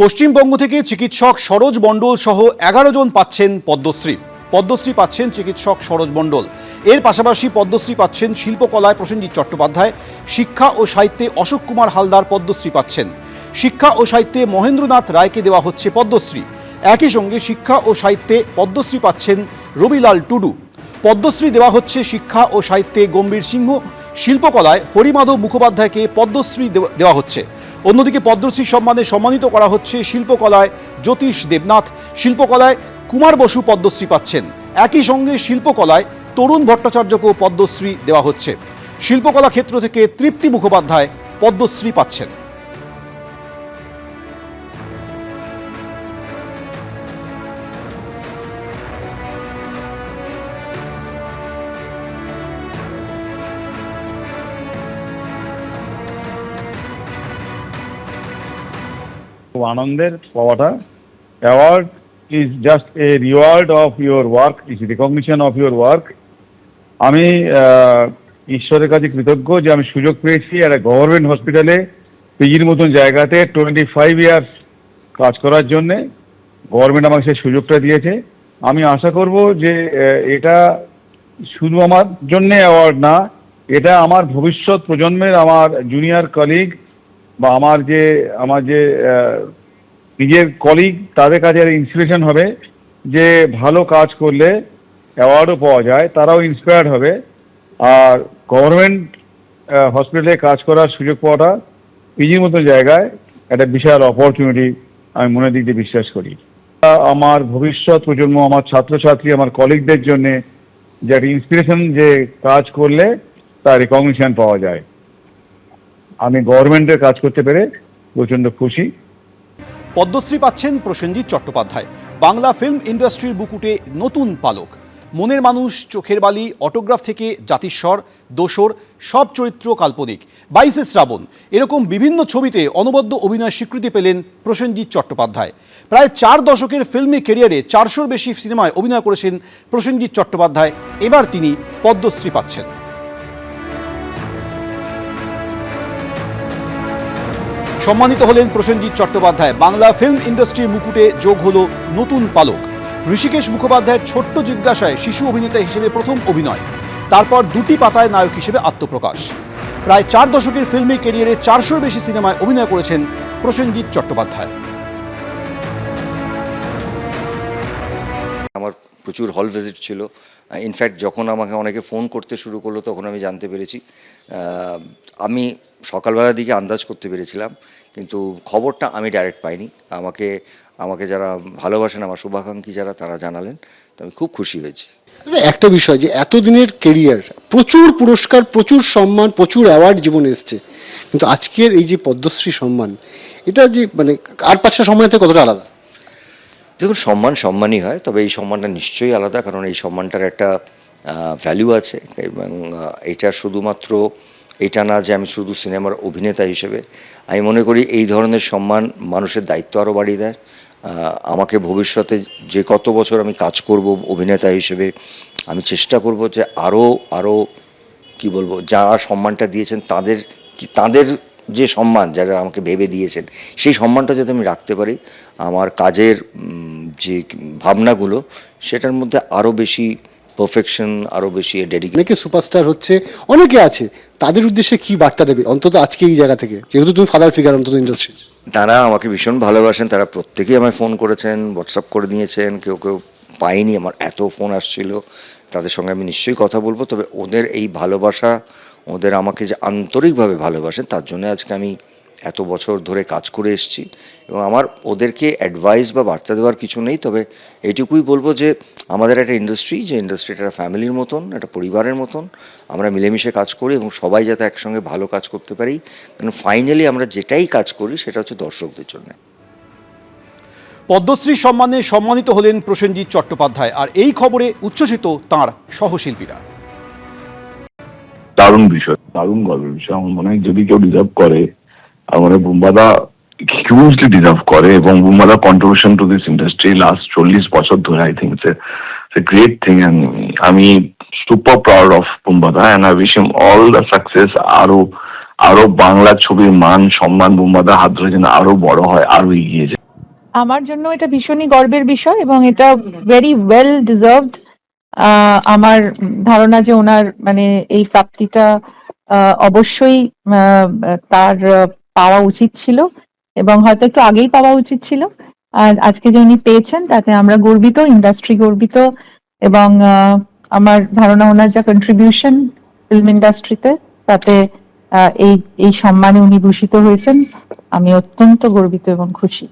পশ্চিমবঙ্গ থেকে চিকিৎসক সরোজ মণ্ডল সহ 11 জন পাচ্ছেন পদ্মশ্রী। পদ্মশ্রী পাচ্ছেন চিকিৎসক সরোজ মণ্ডল। এর পাশাপাশি পদ্মশ্রী পাচ্ছেন শিল্পকলায় প্রসেনজিৎ চট্টোপাধ্যায়, শিক্ষা ও সাহিত্যে অশোক কুমার হালদার পদ্মশ্রী পাচ্ছেন। শিক্ষা ও সাহিত্যে মহেন্দ্রনাথ রায়কে দেওয়া হচ্ছে পদ্মশ্রী। একই সঙ্গে শিক্ষা ও সাহিত্যে পদ্মশ্রী পাচ্ছেন রবিলাল টুডু। পদ্মশ্রী দেওয়া হচ্ছে শিক্ষা ও সাহিত্যে গম্ভীর সিংহ। শিল্পকলায় হরিমাধব মুখোপাধ্যায়কে পদ্মশ্রী দেওয়া হচ্ছে। অন্যদিকে পদ্মশ্রী সম্মানে সম্মানিত করা হচ্ছে শিল্পকলায় জ্যোতিষ দেবনাথ। শিল্পকলায় কুমার বসু পদ্মশ্রী পাচ্ছেন। একই সঙ্গে শিল্পকলায় তরুণ ভট্টাচার্যকেও পদ্মশ্রী দেওয়া হচ্ছে। শিল্পকলা ক্ষেত্র থেকে তৃপ্তি মুখোপাধ্যায় পদ্মশ্রী পাচ্ছেন। আনন্দের পাওয়াটা award is just a reward of your work, is recognition of your work. আমি ঈশ্বরের কাছে কৃতজ্ঞ যে আমি সুযোগ পেয়েছি একটা গভর্নমেন্ট হসপিটালে পিজির মতন জায়গাতে 25 ইয়ার্স কাজ করার জন্যে। গভর্নমেন্ট আমাকে সেই সুযোগটা দিয়েছে। আমি আশা করব যে এটা শুধু আমার জন্যে অ্যাওয়ার্ড না, এটা আমার ভবিষ্যৎ প্রজন্মের আমার জুনিয়র কলিগ বা আমার যে নিজের কলিগ তাদের কাছে ইন্সপিরেশন হবে যে ভালো কাজ করলে অ্যাওয়ার্ডও পাওয়া যায়, তারাও ইন্সপায়ার্ড হবে। আর গভর্নমেন্ট হসপিটালে কাজ করার সুযোগ পাওয়াটা পিজির মতো জায়গায় একটা বিশাল অপরচুনিটি আমি মনের দিক দিয়ে বিশ্বাস করি। আমার ভবিষ্যৎ প্রজন্ম, আমার ছাত্রছাত্রী, আমার কলিগদের জন্যে যে একটা ইন্সপিরেশন যে কাজ করলে তার রিকগনিশন পাওয়া যায়। আমি গভর্নমেন্টের কাজ করতে পেরে প্রচণ্ড খুশি। পদ্মশ্রী পাচ্ছেন প্রসেনজিৎ চট্টোপাধ্যায়। বাংলা ফিল্ম ইন্ডাস্ট্রির বুকুটে নতুন পালক। মনের মানুষ, চোখের বালি, অটোগ্রাফ থেকে জাতিস্বর, দোসর, সব চরিত্র কাল্পনিক, 22 শ্রাবণ, এরকম বিভিন্ন ছবিতে অনবদ্য অভিনয় স্বীকৃতি পেলেন প্রসেনজিৎ চট্টোপাধ্যায়। প্রায় 4 দশকের ফিল্মি ক্যারিয়ারে 400-র বেশি সিনেমায় অভিনয় করেছেন প্রসেনজিৎ চট্টোপাধ্যায়। এবার তিনি পদ্মশ্রী পাচ্ছেন। সম্মানিত হলেন প্রসেনজিৎ চট্টোপাধ্যায়। বাংলা ফিল্ম ইন্ডাস্ট্রির মুকুটে যোগ হলো নতুন পালক। ঋষিকেশ মুখোপাধ্যায়ের ছোট্ট জিজ্ঞাসায় শিশু অভিনেতা হিসেবে প্রথম অভিনয়, তারপর 2টি পাতায় নায়ক হিসেবে আত্মপ্রকাশ। প্রায় 4 দশকের ফিল্মি ক্যারিয়ারে 400-র বেশি সিনেমায় অভিনয় করেছেন প্রসেনজিৎ চট্টোপাধ্যায়। আমার প্রচুর হল ভিজিট ছিল। ইনফ্যাক্ট যখন আমাকে অনেকে ফোন করতে শুরু করলো তখন আমি জানতে পেরেছি। আমি সকালবেলার দিকে আন্দাজ করতে পেরেছিলাম, কিন্তু খবরটা আমি ডাইরেক্ট পাইনি। আমাকে যারা ভালোবাসেন, আমার শুভাকাঙ্ক্ষী যারা, তারা জানালেন, তো আমি খুব খুশি হয়েছি। একটা বিষয় যে এতদিনের কেরিয়ার, প্রচুর পুরস্কার, প্রচুর সম্মান, প্রচুর অ্যাওয়ার্ড জীবনে এসছে, কিন্তু আজকের এই যে পদ্মশ্রী সম্মান, এটা যে মানে আর 5টা সম্মান থেকে কতটা আলাদা? দেখুন, সম্মানই হয়, তবে এই সম্মানটা নিশ্চয়ই আলাদা, কারণ এই সম্মানটার একটা ভ্যালু আছে। এবং এটা শুধুমাত্র এটা না যে আমি শুধু সিনেমার অভিনেতা হিসেবে, আমি মনে করি এই ধরনের সম্মান মানুষের দায়িত্ব আরও বাড়িয়ে দেয়। আমাকে ভবিষ্যতে যে কত বছর আমি কাজ করব অভিনেতা হিসেবে, আমি চেষ্টা করব যে আরও কি বলবো, যারা সম্মানটা দিয়েছেন তাদের যে সম্মান, যারা আমাকে ভেবে দিয়েছেন, সেই সম্মানটা যাতে আমি রাখতে পারি। আমার কাজের যে ভাবনাগুলো, সেটার মধ্যে আরও বেশি পারফেকশন, আরও বেশি ডেডিকেশন। অনেকে সুপারস্টার হচ্ছে, অনেকে আছে, তাদের উদ্দেশ্যে কি বার্তা দেবে অন্তত আজকে এই জায়গা থেকে, যেহেতু তুমি ফাদার ফিগার অন্তত ইন্ডাস্ট্রি? তারা আমাকে ভীষণ ভালোবাসেন, তারা প্রত্যেকেই আমায় ফোন করেছেন, হোয়াটসঅ্যাপ করে নিয়েছেন, কেউ পাইনি, আমার এত ফোন আসছিল। তাদের সঙ্গে আমি নিশ্চয়ই কথা বলবো। তবে ওদের এই ভালোবাসা, ওদের আমাকে যে আন্তরিকভাবে ভালোবাসেন, তার জন্য আজকে আমি এত বছর ধরে কাজ করে এসেছি। এবং আমার ওদেরকে অ্যাডভাইস বা বার্তা দেওয়ার কিছু নেই, তবে এইটুকুই বলবো যে আমাদের একটা ইন্ডাস্ট্রি, যে ইন্ডাস্ট্রিটা একটা ফ্যামিলির মতন, একটা পরিবারের মতন। আমরা মিলেমিশে কাজ করি এবং সবাই যাতে একসঙ্গে ভালো কাজ করতে পারি, কারণ ফাইনালি আমরা যেটাই কাজ করি সেটা হচ্ছে দর্শকদের জন্য। পদ্মশ্রী সম্মানে সম্মানিত হলেন প্রসেনজিৎ চট্টোপাধ্যায়। আর এই খবরে উচ্ছ্বসিত তাঁর সহশিল্পীরা। দারুণ বিষয়, দারুণ গর্বের বিষয়। আমার মনে হয় যদি কেউ ডিজার্ভ করে, আমার মনে হয় বুম্বাদা হিউজলি ডিজার্ভ করে। এবং Bumbada contribution to this industry last 40 বছর ধরে, I think it's a great thing. আমি super proud of Bumbada and I wish him all the success. আরো বাংলা ছবির মান সম্মান বুম্বাদা হাত ধরে যেন আরো বড় হয়, আরো এগিয়ে যায়। আমার জন্য এটা ভীষণই গর্বের বিষয় এবং এটা ভেরি ওয়েল ডিজার্ভড। আমার ধারণা যে ওনার মানে এই প্রাপ্তিটা অবশ্যই তার পাওয়া উচিত ছিল এবং হয়তো একটু আগেই পাওয়া উচিত ছিল। আর আজকে যে উনি পেয়েছেন তাতে আমরা গর্বিত, ইন্ডাস্ট্রি গর্বিত এবং আমার ধারণা ওনার যা কন্ট্রিবিউশন ফিল্ম ইন্ডাস্ট্রিতে তাতে এই সম্মানে উনি ভূষিত হয়েছেন। আমি অত্যন্ত গর্বিত এবং খুশি।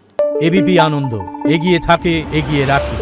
এবিপি আনন্দ এগিয়ে থাকে, এগিয়ে রাখে।